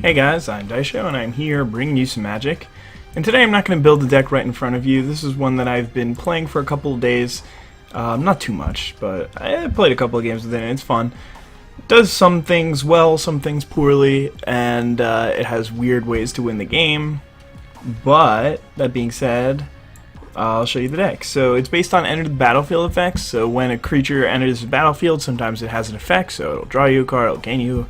Hey guys, I'm IzDaisho and I'm here bringing you some magic. And today I'm not going to build the deck right in front of you. This is one that I've been playing for a couple of days. Not too much, but I played a couple of games with it and it's fun. It does some things well, some things poorly, and it has weird ways to win the game. But, that being said, I'll show you the deck. So it's based on enter the battlefield effects. So when a creature enters the battlefield, sometimes it has an effect. So it'll draw you a card, it'll gain you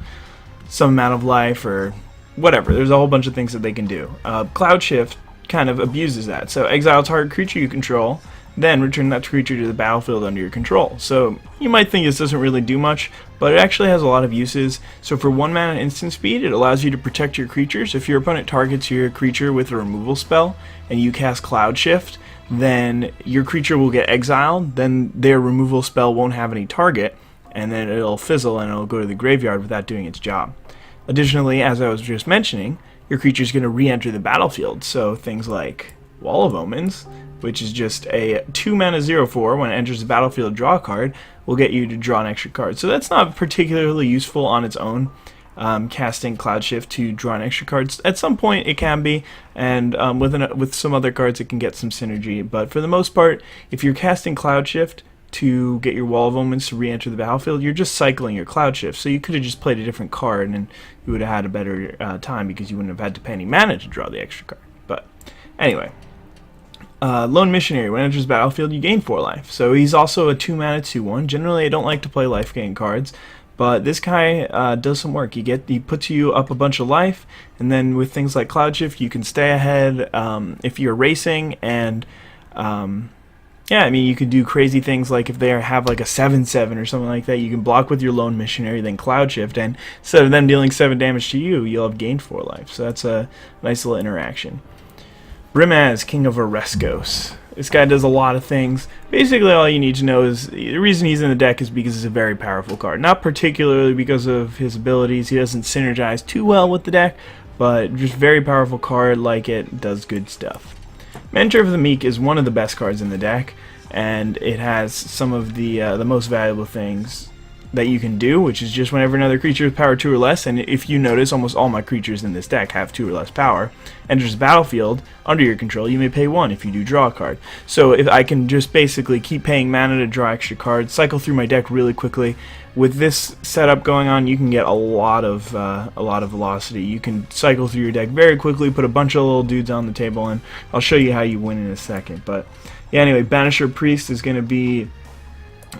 some amount of life, or whatever. There's a whole bunch of things that they can do. Cloud Shift kind of abuses that. So exile target creature you control, then return that creature to the battlefield under your control. So you might think this doesn't really do much, but it actually has a lot of uses. So for 1 mana instant speed, it allows you to protect your creatures. If your opponent targets your creature with a removal spell and you cast Cloud Shift, then your creature will get exiled, then their removal spell won't have any target, and then it'll fizzle and it'll go to the graveyard without doing its job. Additionally, as I was just mentioning, your creature is going to re-enter the battlefield, so things like Wall of Omens, which is just a 2 mana 0/4, when it enters the battlefield, draw a card, will get you to draw an extra card. So that's not particularly useful on its own, casting Cloud Shift to draw an extra card. At some point it can be, and with some other cards it can get some synergy, but for the most part, if you're casting Cloud Shift to get your Wall of Omens to re-enter the battlefield, you're just cycling your Cloud Shift. So you could have just played a different card and you would have had a better time because you wouldn't have had to pay any mana to draw the extra card. But anyway, Lone Missionary, when it enters the battlefield, you gain 4 life. So he's also a 2 mana 2/1. Generally I don't like to play life gain cards, but this guy does some work. He puts you up a bunch of life, and then with things like Cloud Shift you can stay ahead if you're racing, and yeah, I mean, you could do crazy things like if they have like a 7/7 or something like that, you can block with your Lone Missionary, then Cloud Shift, and instead of them dealing 7 damage to you, you'll have gained 4 life. So that's a nice little interaction. Brimaz, King of Oreskos. This guy does a lot of things. Basically, all you need to know is the reason he's in the deck is because it's a very powerful card. Not particularly because of his abilities. He doesn't synergize too well with the deck, but just very powerful card, like it, does good stuff. Mentor of the Meek is one of the best cards in the deck, and it has some of the most valuable things that you can do, which is just whenever another creature with power 2 or less, and if you notice, almost all my creatures in this deck have 2 or less power, enters the battlefield under your control, you may pay 1 if you do draw a card. So if I can just basically keep paying mana to draw extra cards, cycle through my deck really quickly. With this setup going on, you can get a lot of velocity. You can cycle through your deck very quickly, put a bunch of little dudes on the table, and I'll show you how you win in a second. But yeah, anyway, Banisher Priest is going to be,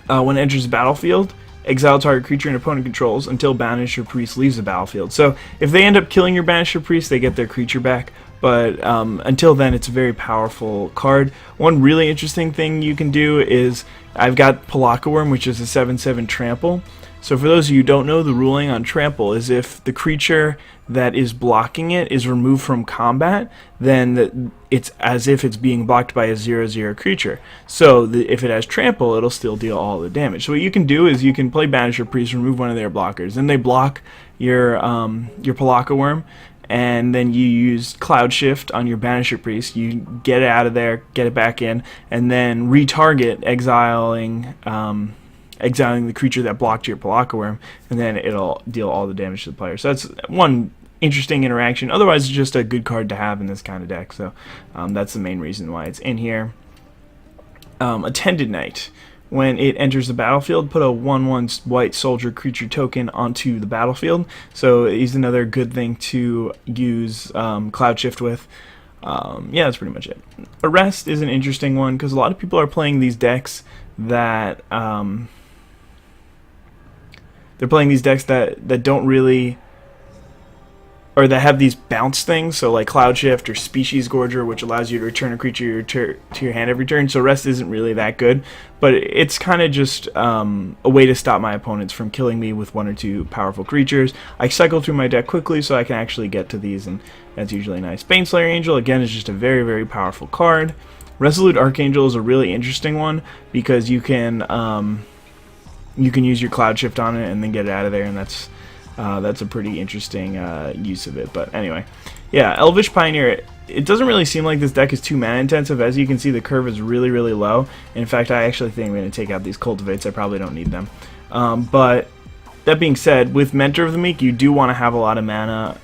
when it enters the battlefield, exile target creature and opponent controls until Banisher Priest leaves the battlefield. So if they end up killing your Banisher Priest, they get their creature back, but until then it's a very powerful card. One really interesting thing you can do is, I've got Palaka Worm, which is a 7/7 trample. So for those of you who don't know, the ruling on trample is if the creature that is blocking it is removed from combat, then it's as if it's being blocked by a 0/0 creature. So if it has trample, it'll still deal all the damage. So what you can do is you can play Banisher Priest, remove one of their blockers, then they block your Palaka Worm, and then you use Cloud Shift on your Banisher Priest, you get it out of there, get it back in, and then retarget, exiling the creature that blocked your Palaka Worm, and then it'll deal all the damage to the player. So that's one interesting interaction. Otherwise, it's just a good card to have in this kind of deck, so that's the main reason why it's in here. Attended Knight. When it enters the battlefield, put a 1/1 white soldier creature token onto the battlefield. So he's another good thing to use Cloud Shift with. Yeah, that's pretty much it. Arrest is an interesting one because a lot of people are playing these decks that they're playing these decks that don't really, or that have these bounce things, so like Cloud Shift or Species Gorger, which allows you to return a creature to your hand every turn. So Rest isn't really that good, but it's kind of just a way to stop my opponents from killing me with 1 or 2 powerful creatures. I cycle through my deck quickly so I can actually get to these, and that's usually nice. Baneslayer Angel, again, is just a very, very powerful card. Resolute Archangel is a really interesting one because you can use your Cloud Shift on it and then get it out of there, and that's a pretty interesting use of it. But anyway, yeah, Elvish Pioneer, it doesn't really seem like this deck is too mana intensive. As you can see, the curve is really, really low. In fact, I actually think I'm going to take out these Cultivates. I probably don't need them. But that being said, with Mentor of the Meek, you do want to have a lot of mana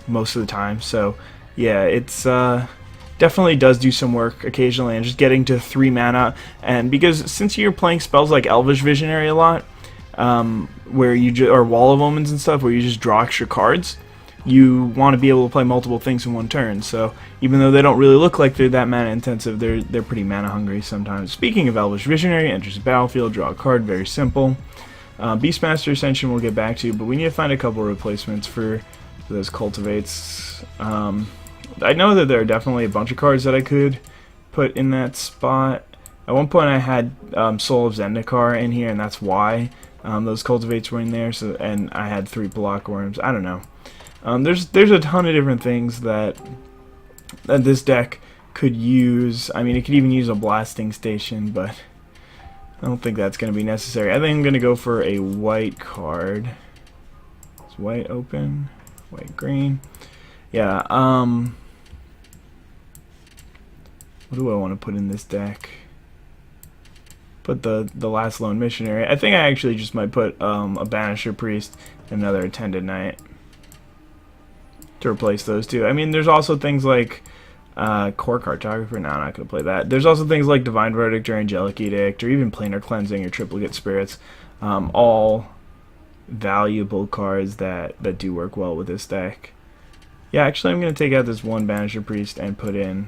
most of the time. So yeah, it's definitely does do some work occasionally, and just getting to 3 mana. And because since you're playing spells like Elvish Visionary a lot, where you or Wall of Omens and stuff, where you just draw extra cards, you want to be able to play multiple things in one turn. So even though they don't really look like they're that mana intensive, they're pretty mana hungry sometimes. Speaking of Elvish Visionary, enters the battlefield, draw a card, very simple. Beastmaster Ascension we'll get back to, but we need to find a couple replacements for those cultivates. I know that there are definitely a bunch of cards that I could put in that spot. At one point I had Soul of Zendikar in here, and that's why those cultivates were in there. So, and I had 3 block worms. I don't know. There's a ton of different things that this deck could use. I mean, it could even use a blasting station, but I don't think that's going to be necessary. I think I'm going to go for a white card. Is white open? White green. Yeah. What do I want to put in this deck? Put the last lone missionary. I think I actually just might put a Banisher Priest and another Attended Knight to replace those two. I mean, there's also things like Core Cartographer. No, I'm not going to play that. There's also things like Divine Verdict or Angelic Edict or even Planar Cleansing or Triplicate Spirits. All valuable cards that do work well with this deck. Yeah, actually I'm going to take out this one Banisher Priest and put in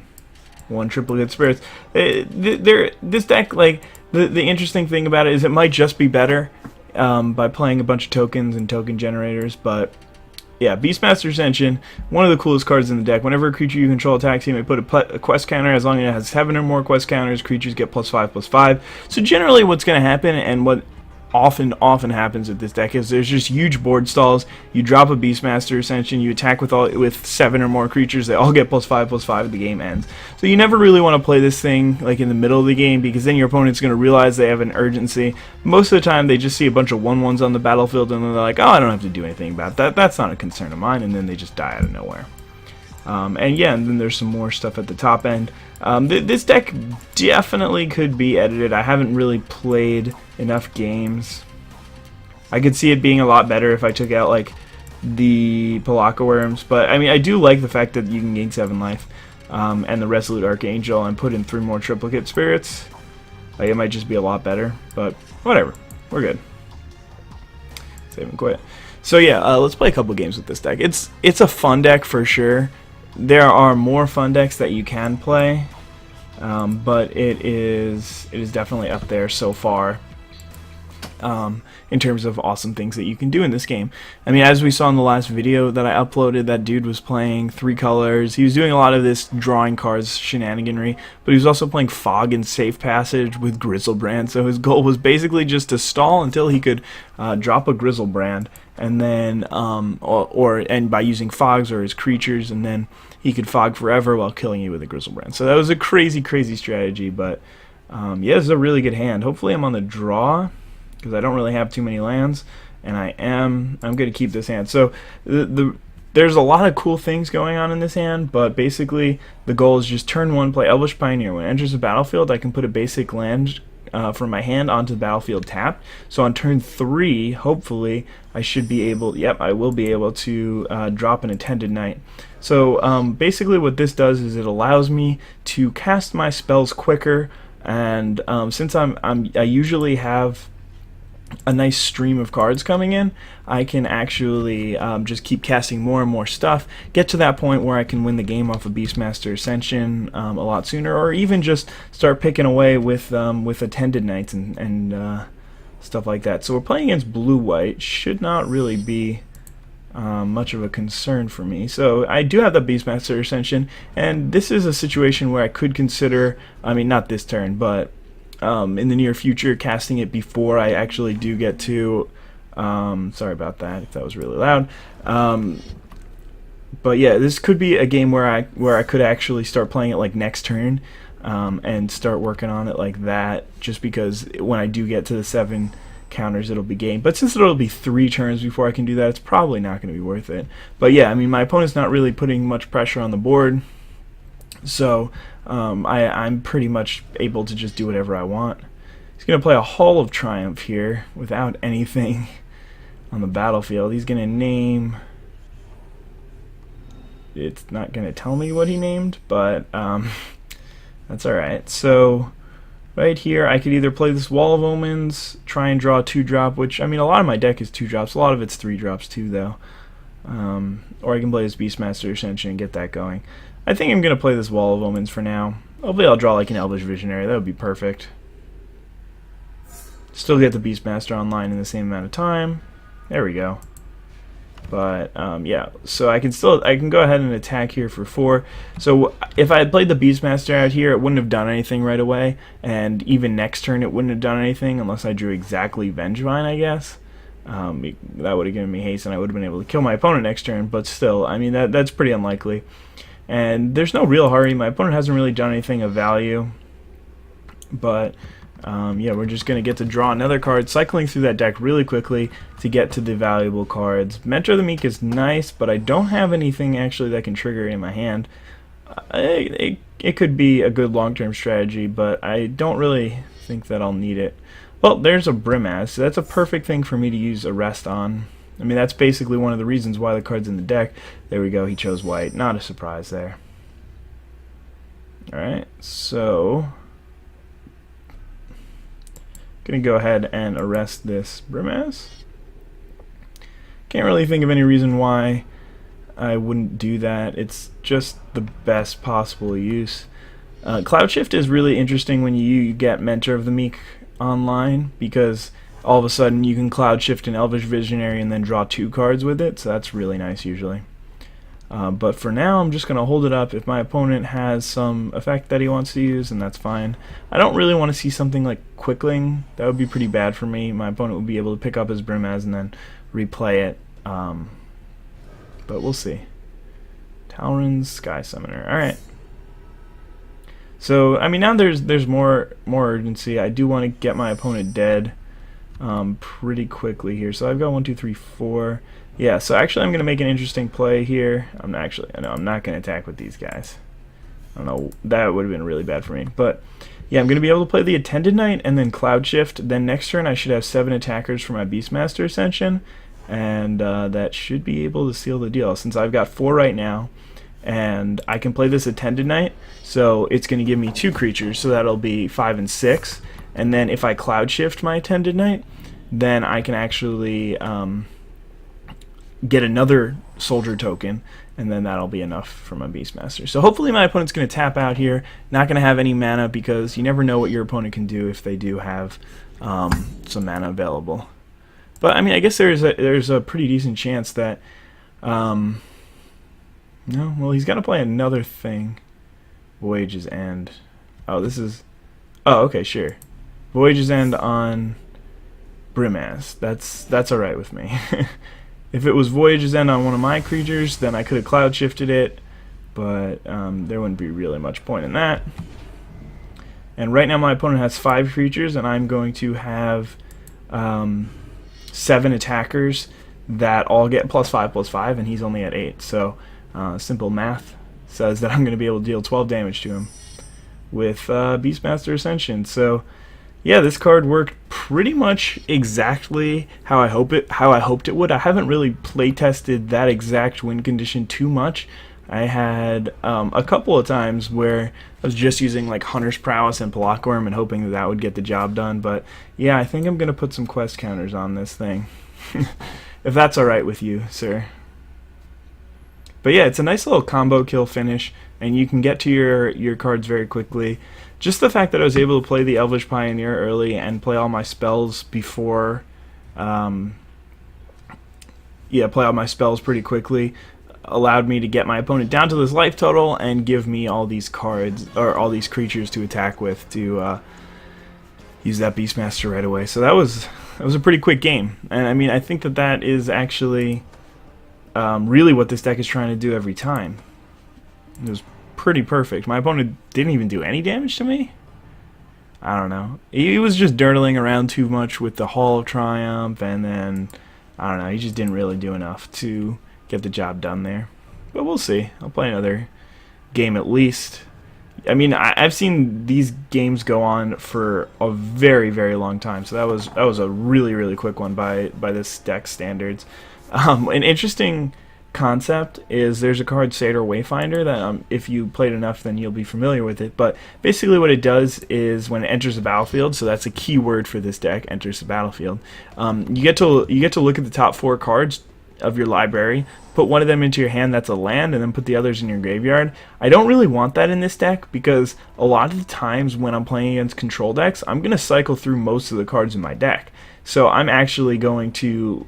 one Triplicate Spirits. This deck, like, the interesting thing about it is it might just be better by playing a bunch of tokens and token generators, but yeah, Beastmaster Ascension, one of the coolest cards in the deck. Whenever a creature you control attacks, you may put a quest counter. As long as it has 7 or more quest counters, creatures get +5/+5. So generally what's going to happen, and what often happens with this deck, is there's just huge board stalls. You drop a Beastmaster Ascension, you attack with 7 or more creatures, they all get +5/+5, the game ends. So you never really want to play this thing like in the middle of the game, because then your opponent's going to realize they have an urgency. Most of the time they just see a bunch of 1/1s on the battlefield and they're like, oh, I don't have to do anything about that, that's not a concern of mine, and then they just die out of nowhere. And yeah, and then there's some more stuff at the top end. This deck definitely could be edited. I haven't really played enough games. I could see it being a lot better if I took out like the Palaka Worms, but I mean, I do like the fact that you can gain 7 life, and the Resolute Archangel, and put in 3 more Triplicate Spirits. Like, it might just be a lot better, but whatever, we're good. Save and quit. So yeah, let's play a couple games with this deck. It's a fun deck for sure. There are more fun decks that you can play, but it is definitely up there so far in terms of awesome things that you can do in this game. I mean, as we saw in the last video that I uploaded, that dude was playing 3 colors. He was doing a lot of this drawing cards shenaniganry, but he was also playing Fog and Safe Passage with Grizzlebrand. So his goal was basically just to stall until he could drop a Grizzlebrand, and then and by using fogs or his creatures, and then he could fog forever while killing you with a Grizzlebrand. So that was a crazy strategy, but yeah, it's a really good hand. Hopefully I'm on the draw, because I don't really have too many lands, and I'm going to keep this hand. So there's a lot of cool things going on in this hand, but basically the goal is just turn 1, play Elvish Pioneer. When it enters the battlefield, I can put a basic land from my hand onto the battlefield tapped. So on turn 3, hopefully, I should be able, yep, I will be able to drop an Attended Knight. So basically what this does is it allows me to cast my spells quicker, and since I usually have a nice stream of cards coming in, I can actually just keep casting more and more stuff, get to that point where I can win the game off of Beastmaster Ascension a lot sooner, or even just start picking away with Attended Knights and stuff like that. So we're playing against blue-white, should not really be much of a concern for me. So I do have the Beastmaster Ascension, and this is a situation where I could consider, I mean, not this turn, but in the near future, casting it before I actually do get to, sorry about that if that was really loud, but yeah, this could be a game where I could actually start playing it like next turn, and start working on it like that, just because when I do get to the 7 counters it'll be game. But since it'll be 3 turns before I can do that, it's probably not going to be worth it. But yeah, I mean, my opponent's not really putting much pressure on the board, so I'm pretty much able to just do whatever I want. He's going to play a Hall of Triumph here without anything on the battlefield. He's going to name... It's not going to tell me what he named, but that's alright. So right here I could either play this Wall of Omens, try and draw a 2-drop, which, I mean, a lot of my deck is 2-drops. A lot of it's 3-drops too, though. Or I can play this Beastmaster Ascension and get that going. I think I'm going to play this Wall of Omens for now. Hopefully I'll draw like an Elvish Visionary. That would be perfect. Still get the Beastmaster online in the same amount of time. There we go. But yeah, so I can go ahead and attack here for 4. So if I had played the Beastmaster out here, it wouldn't have done anything right away, and even next turn it wouldn't have done anything unless I drew exactly Vengevine, I guess. That would have given me haste, and I would have been able to kill my opponent next turn. But still, I mean, that's pretty unlikely. And there's no real hurry. My opponent hasn't really done anything of value. But yeah, we're just going to get to draw another card, cycling through that deck really quickly to get to the valuable cards. Mentor of the Meek is nice, but I don't have anything actually that can trigger it in my hand. It could be a good long-term strategy, but I don't really think that I'll need it. Well, there's a Brimaz. So that's a perfect thing for me to use Arrest on. I mean, that's basically one of the reasons why the card's in the deck. There we go, he chose white. Not a surprise there. Alright, so... gonna go ahead and arrest this Brimaz. Can't really think of any reason why I wouldn't do that. It's just the best possible use. Cloud Shift is really interesting when you get Mentor of the Meek online, because all of a sudden you can Cloud Shift an Elvish Visionary and then draw 2 cards with it, so that's really nice usually. But for now, I'm just going to hold it up. If my opponent has some effect that he wants to use, then that's fine. I don't really want to see something like Quickling. That would be pretty bad for me. My opponent would be able to pick up his Brimaz and then replay it. But we'll see. Talron's Sky Summoner. Alright. So, I mean, now there's more urgency. I do want to get my opponent dead pretty quickly here. So I've got 1, 2, 3, 4... Yeah, so actually I'm going to make an interesting play here. I'm not going to attack with these guys. I don't know, that would have been really bad for me. But yeah, I'm going to be able to play the Attended Knight and then Cloud Shift. Then next turn I should have 7 attackers for my Beastmaster Ascension. And that should be able to seal the deal, since I've got 4 right now. And I can play this Attended Knight, so it's going to give me 2 creatures, so that'll be 5 and 6. And then if I Cloud Shift my Attended Knight, then I can actually... get another soldier token, and then that'll be enough for my Beastmaster. So hopefully my opponent's going to tap out here, not going to have any mana, because you never know what your opponent can do if they do have some mana available. But I mean, I guess there's a pretty decent chance that no, well, he's got to play another thing. Voyage's End. Oh, this is... Oh, okay, sure. Voyage's End on Brimaz. That's alright with me. If it was Voyage's End on one of my creatures, then I could have Cloud Shifted it, but there wouldn't be really much point in that. And right now my opponent has 5 creatures, and I'm going to have 7 attackers that all get +5/+5, and he's only at 8. So simple math says that I'm going to be able to deal 12 damage to him with Beastmaster Ascension. So yeah, this card worked pretty much exactly how I hoped it would. I haven't really play tested that exact win condition too much. I had a couple of times where I was just using like Hunter's Prowess and Pelakworm and hoping that that would get the job done. But yeah, I think I'm gonna put some quest counters on this thing, if that's all right with you, sir. But yeah, it's a nice little combo kill finish, and you can get to your cards very quickly. Just the fact that I was able to play the Elvish Pioneer early and play all my spells before, play all my spells pretty quickly, allowed me to get my opponent down to this life total and give me all these cards, or all these creatures to attack with to use that Beastmaster right away. So that was a pretty quick game, and I mean, I think that is actually really what this deck is trying to do every time. It was pretty perfect. My opponent didn't even do any damage to me. I don't know. He was just dirtling around too much with the Hall of Triumph, and then I don't know, he just didn't really do enough to get the job done there. But we'll see. I'll play another game at least. I mean, I've seen these games go on for a very, very long time. So that was a really, really quick one by this deck standards. An interesting concept is there's a card Seder Wayfinder that if you played enough, then you'll be familiar with it. But basically, what it does is when it enters the battlefield, so that's a key word for this deck, enters the battlefield. You get to look at the top 4 cards of your library, put one of them into your hand that's a land, and then put the others in your graveyard. I don't really want that in this deck because a lot of the times when I'm playing against control decks, I'm going to cycle through most of the cards in my deck. So I'm actually going to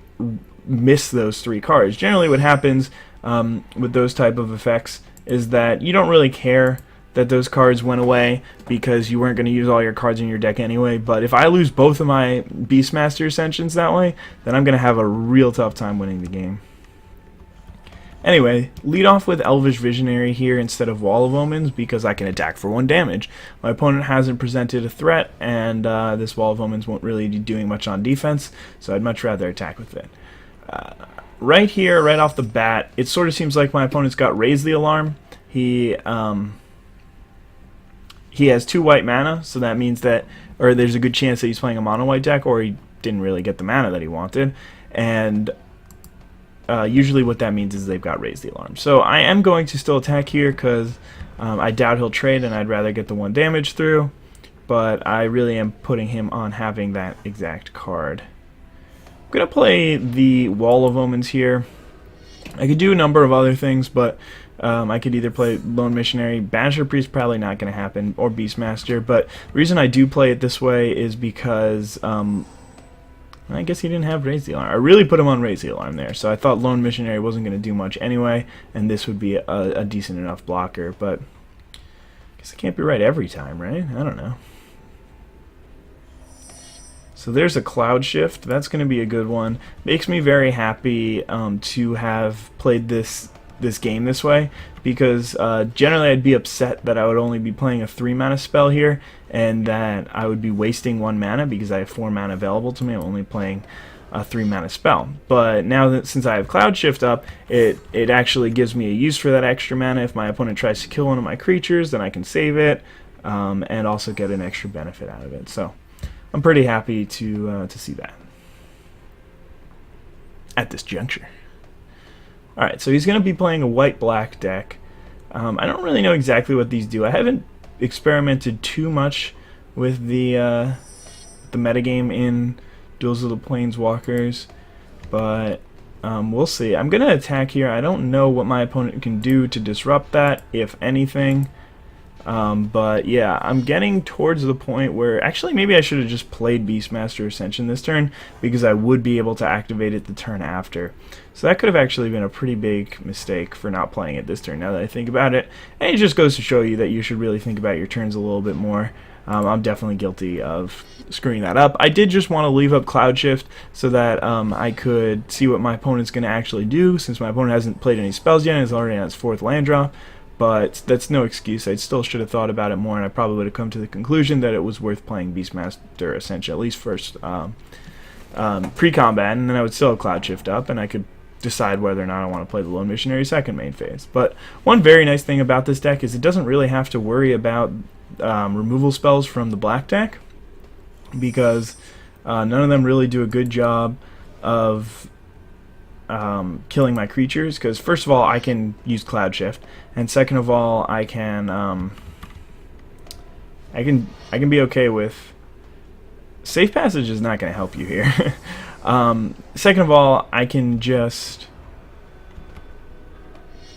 miss those 3 cards. Generally what happens with those type of effects is that you don't really care that those cards went away because you weren't going to use all your cards in your deck anyway. But if I lose both of my Beastmaster Ascensions that way, then I'm going to have a real tough time winning the game. Anyway, lead off with Elvish Visionary here instead of Wall of Omens because I can attack for 1 damage. My opponent hasn't presented a threat, and this Wall of Omens won't really be doing much on defense, so I'd much rather attack with it. Right here, right off the bat, it sort of seems like my opponent's got Raise the Alarm. He has 2 white mana, so that means that, or there's a good chance that he's playing a mono white deck, or he didn't really get the mana that he wanted. And usually what that means is they've got Raise the Alarm. So I am going to still attack here because I doubt he'll trade, and I'd rather get the 1 damage through. But I really am putting him on having that exact card. I'm going to play the Wall of Omens here. I could do a number of other things, but I could either play Lone Missionary, Banisher Priest, probably not going to happen, or Beastmaster. But the reason I do play it this way is because I guess he didn't have Raise the Alarm. I really put him on Raise the Alarm there, so I thought Lone Missionary wasn't going to do much anyway, and this would be a decent enough blocker. But I guess it can't be right every time, right? I don't know. So there's a Cloud Shift. That's going to be a good one. Makes me very happy to have played this game this way, because generally I'd be upset that I would only be playing a 3 mana spell here and that I would be wasting 1 mana because I have 4 mana available to me. I'm only playing a 3 mana spell. But now that since I have Cloud Shift up, it actually gives me a use for that extra mana. If my opponent tries to kill one of my creatures, then I can save it and also get an extra benefit out of it. So I'm pretty happy to see that at this juncture. Alright, so he's going to be playing a white-black deck. I don't really know exactly what these do. I haven't experimented too much with the metagame in Duels of the Planeswalkers, but we'll see. I'm going to attack here. I don't know what my opponent can do to disrupt that, if anything. But yeah, I'm getting towards the point where actually maybe I should have just played Beastmaster Ascension this turn because I would be able to activate it the turn after. So that could have actually been a pretty big mistake for not playing it this turn now that I think about it. And it just goes to show you that you should really think about your turns a little bit more. I'm definitely guilty of screwing that up. I did just want to leave up Cloud Shift so that I could see what my opponent's going to actually do, since my opponent hasn't played any spells yet and is already on its 4th land drop. But that's no excuse. I still should have thought about it more, and I probably would have come to the conclusion that it was worth playing Beastmaster Ascension, at least first pre-combat, and then I would still have Cloud Shift up, and I could decide whether or not I want to play the Lone Missionary second main phase. But one very nice thing about this deck is it doesn't really have to worry about removal spells from the black deck, because none of them really do a good job of killing my creatures, because first of all I can use Cloud Shift, and second of all I can be okay with Safe Passage is not going to help you here. Second of all, I can just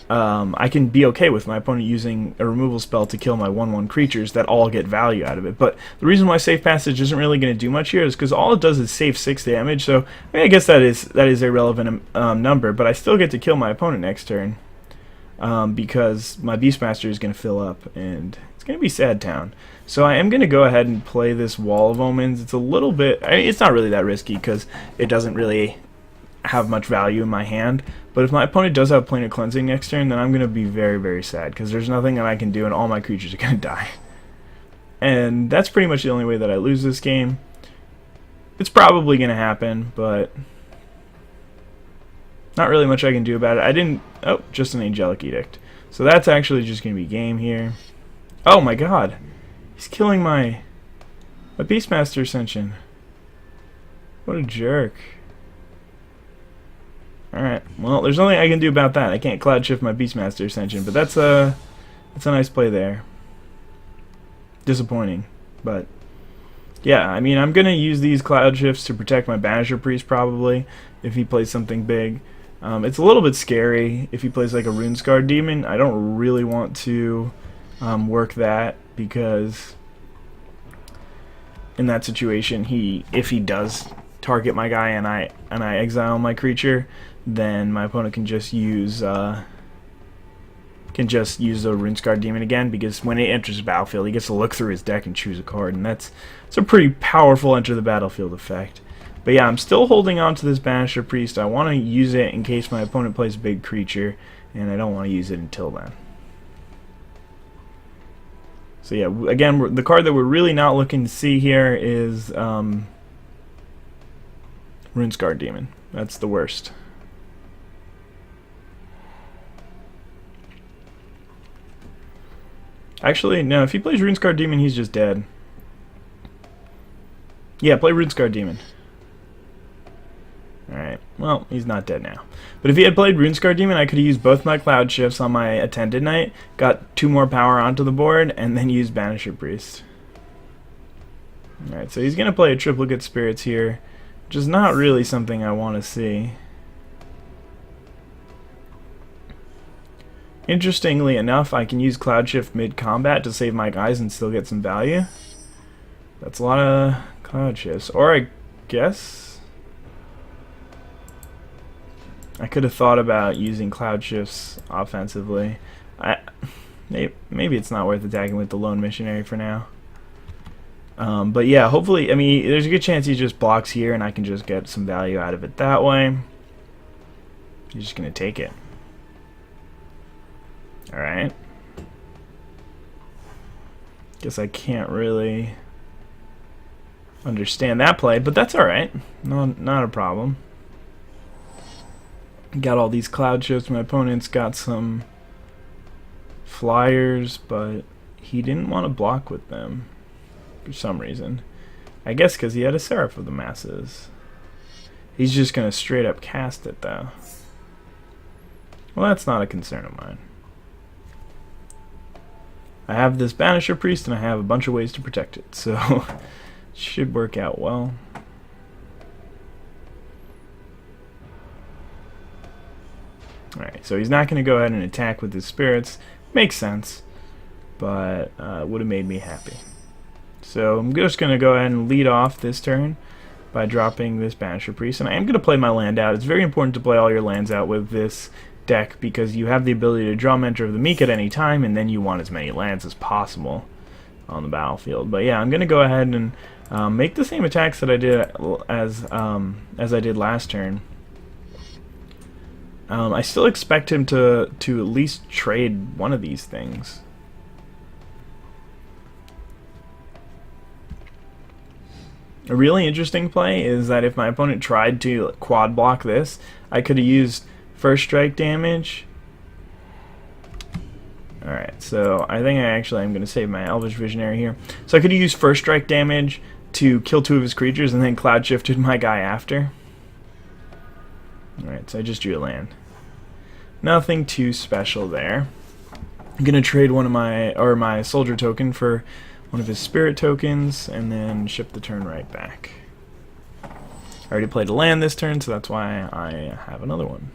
I can be okay with my opponent using a removal spell to kill my 1/1 creatures that all get value out of it. But the reason why Safe Passage isn't really going to do much here is because all it does is save 6 damage. So I mean, I guess that is a relevant number, but I still get to kill my opponent next turn because my Beastmaster is going to fill up, and it's going to be Sad Town. So I am going to go ahead and play this Wall of Omens. It's a little bit, I mean, it's not really that risky because it doesn't really have much value in my hand. But if my opponent does have Planar Cleansing next turn, then I'm going to be very, very sad because there's nothing that I can do and all my creatures are going to die. And that's pretty much the only way that I lose this game. It's probably going to happen, but not really much I can do about it. Oh, just an Angelic Edict. So that's actually just going to be game here. Oh my god. He's killing my Beastmaster Ascension. What a jerk. Alright, well, there's nothing I can do about that. I can't cloud shift my Beastmaster Ascension, but that's a nice play there. Disappointing, but yeah, I mean, I'm going to use these cloud shifts to protect my Banisher Priest probably if he plays something big. It's a little bit scary if he plays like a Runescarred Demon. I don't really want to work that because in that situation, if he does target my guy and I exile my creature, then my opponent can just use the Runescarred Demon again, because when it enters the battlefield, he gets to look through his deck and choose a card, and it's a pretty powerful enter the battlefield effect. But yeah, I'm still holding on to this Banisher Priest. I want to use it in case my opponent plays a big creature, and I don't want to use it until then. So yeah, again, the card that we're really not looking to see here is Runescarred Demon. That's the worst. Actually, no, if he plays Runescarred Demon, he's just dead. Yeah, play Runescarred Demon. Alright, well, he's not dead now. But if he had played Runescarred Demon, I could have used both my Cloud Shifts on my Attended Knight, got 2 more power onto the board, and then used Banisher Priest. Alright, so he's going to play a Triplicate Spirits here, which is not really something I want to see. Interestingly enough, I can use Cloud Shift mid-combat to save my guys and still get some value. That's a lot of Cloud Shifts. Or I guess I could have thought about using Cloud Shifts offensively. Maybe it's not worth attacking with the Lone Missionary for now. But yeah, hopefully, I mean, there's a good chance he just blocks here and I can just get some value out of it that way. He's just going to take it. Alright. Guess I can't really understand that play, but that's alright. No, not a problem. Got all these Cloud Shifts. My opponent's got some Flyers, but he didn't want to block with them for some reason. I guess because he had a Seraph of the Masses. He's just going to straight up cast it, though. Well, that's not a concern of mine. I have this Banisher Priest, and I have a bunch of ways to protect it, so it should work out well. Alright, so he's not going to go ahead and attack with his spirits. Makes sense, but would have made me happy. So I'm just going to go ahead and lead off this turn by dropping this Banisher Priest, and I am going to play my land out. It's very important to play all your lands out with this deck because you have the ability to draw Mentor of the Meek at any time, and then you want as many lands as possible on the battlefield. But yeah, I'm going to go ahead and make the same attacks that I did as I did last turn. I still expect him to at least trade one of these things. A really interesting play is that if my opponent tried to quad block this, I could have used first strike damage. Alright, so I think I'm going to save my Elvish Visionary here. So I could have used first strike damage to kill 2 of his creatures and then Cloud Shifted my guy after. Alright, so I just drew a land. Nothing too special there. I'm going to trade one of my soldier token for one of his spirit tokens and then ship the turn right back. I already played a land this turn, so that's why I have another one.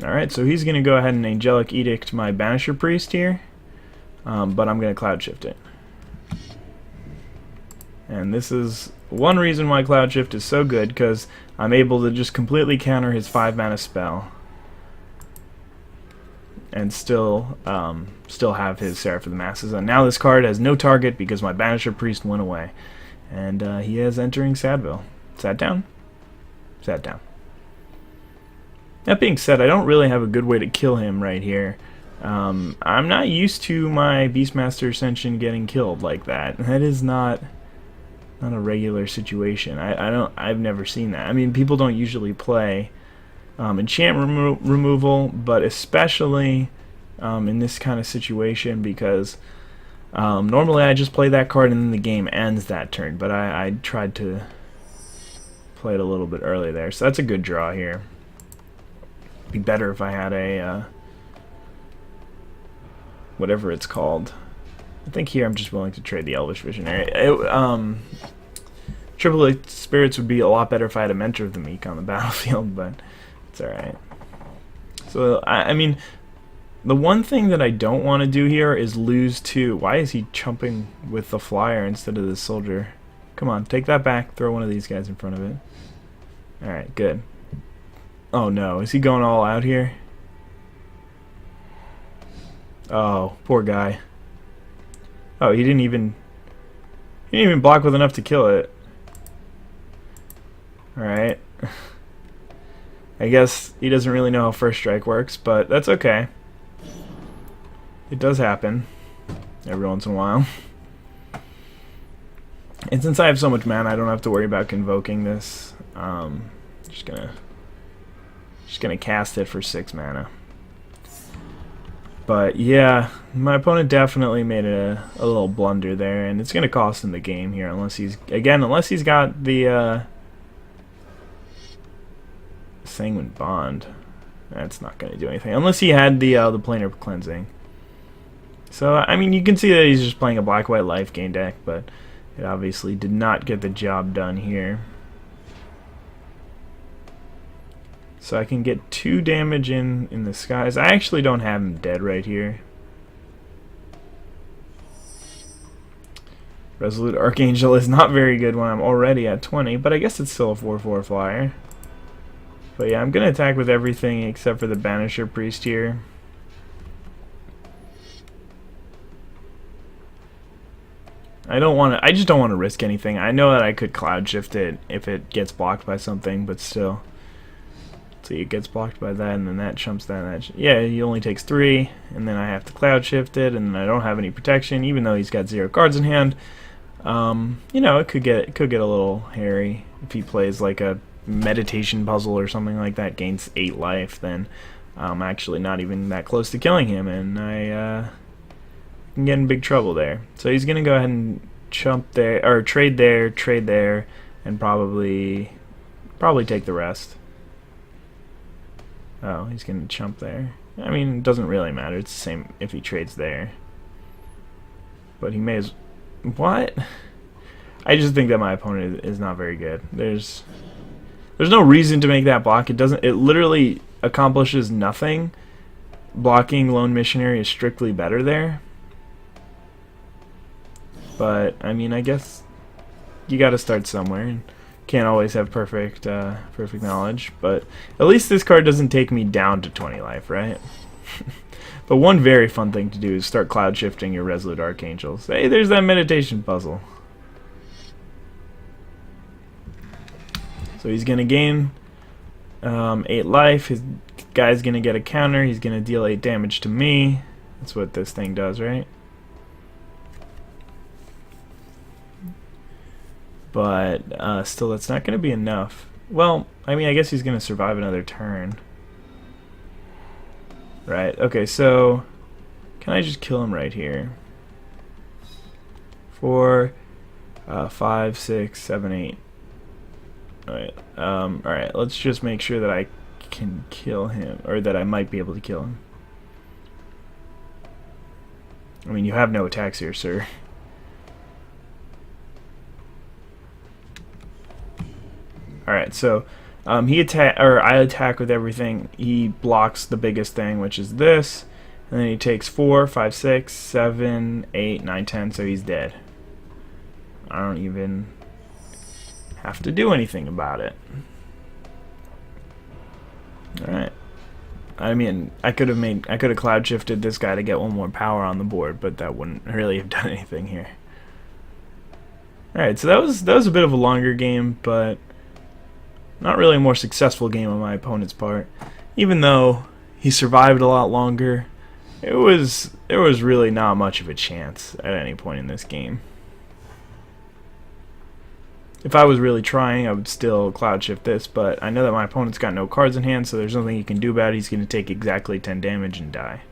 Alright, so he's going to go ahead and Angelic Edict my Banisher Priest here, but I'm going to Cloud Shift it. And this is one reason why Cloud Shift is so good, because I'm able to just completely counter his 5-mana spell and still have his Seraph of the Masses. And now this card has no target because my Banisher Priest went away. And he has Entering Sadville. Sat down? Sat down. That being said, I don't really have a good way to kill him right here. I'm not used to my Beastmaster Ascension getting killed like that. That is not a regular situation. I've never seen that. I mean, people don't usually play enchant removal, but especially in this kind of situation because normally I just play that card and then the game ends that turn, but I tried to play it a little bit early there, so that's a good draw here. Be better if I had a whatever it's called. I think here I'm just willing to trade the Elvish Visionary. Triple Spirits would be a lot better if I had a Mentor of the Meek on the battlefield, but it's alright. So, I mean, the one thing that I don't want to do here is lose to... Why is he chumping with the flyer instead of the soldier? Come on, take that back. Throw one of these guys in front of it. Alright, good. Oh no, is he going all out here? Oh, poor guy. Oh, he didn't even block with enough to kill it. Alright. I guess he doesn't really know how first strike works, but that's okay. It does happen every once in a while. And since I have so much mana, I don't have to worry about convoking this. Just gonna cast it for 6 mana. But yeah, my opponent definitely made a little blunder there, and it's gonna cost him the game here unless he's got the Sanguine Bond. That's not gonna do anything unless he had the planar cleansing. So I mean, you can see that he's just playing a black-white life gain deck, but it obviously did not get the job done here. So I can get 2 damage in the skies. I actually don't have him dead right here. Resolute Archangel is not very good when I'm already at 20, but I guess it's still a 4/4 flyer. But yeah, I'm going to attack with everything except for the Banisher Priest here. I just don't want to risk anything. I know that I could Cloud Shift it if it gets blocked by something, but still. See, it gets blocked by that, and then that chumps that. Yeah, he only takes 3, and then I have to Cloud Shift it, and I don't have any protection, even though he's got 0 cards in hand. You know, it could get a little hairy if he plays like a meditation puzzle or something like that, gains 8 life. Then I'm actually not even that close to killing him, and I can get in big trouble there. So he's gonna go ahead and chump there, or trade there, and probably take the rest. Oh, he's gonna chump there. I mean, it doesn't really matter. It's the same if he trades there. But he may as... What? I just think that my opponent is not very good. There's no reason to make that block. It literally accomplishes nothing. Blocking Lone Missionary is strictly better there. But, I mean, I guess you gotta start somewhere. And can't always have perfect knowledge, but at least this card doesn't take me down to 20 life, right? But one very fun thing to do is start cloud shifting your Resolute Archangels. Hey, there's that meditation puzzle. So he's gonna gain 8 life. His guy's gonna get a counter. He's gonna deal 8 damage to me. That's what this thing does, right? But still, that's not going to be enough. Well, I mean, I guess he's going to survive another turn. Right, okay, so can I just kill him right here? 4, 5, 6, 7, 8. Alright, let's just make sure that I can kill him, or that I might be able to kill him. I mean, you have no attacks here, sir. Alright, so I attack with everything. He blocks the biggest thing, which is this, and then he takes 4, 5, 6, 7, 8, 9, 10, so he's dead. I don't even have to do anything about it. Alright. I mean, I could have cloud shifted this guy to get 1 more power on the board, but that wouldn't really have done anything here. Alright, so that was a bit of a longer game, but not really a more successful game on my opponent's part. Even though he survived a lot longer, there was really not much of a chance at any point in this game. If I was really trying, I would still cloud shift this, but I know that my opponent's got no cards in hand, so there's nothing he can do about it. He's going to take exactly 10 damage and die.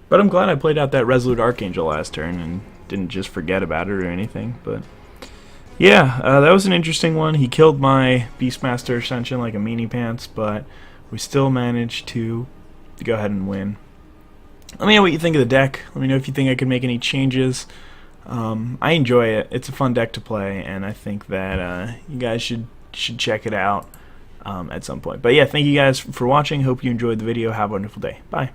But I'm glad I played out that Resolute Archangel last turn and didn't just forget about it or anything. But yeah, that was an interesting one. He killed my Beastmaster Ascension like a meanie pants, but we still managed to go ahead and win. Let me know what you think of the deck. Let me know if you think I could make any changes. I enjoy it. It's a fun deck to play, and I think that you guys should check it out at some point. But yeah, thank you guys for watching. Hope you enjoyed the video. Have a wonderful day. Bye.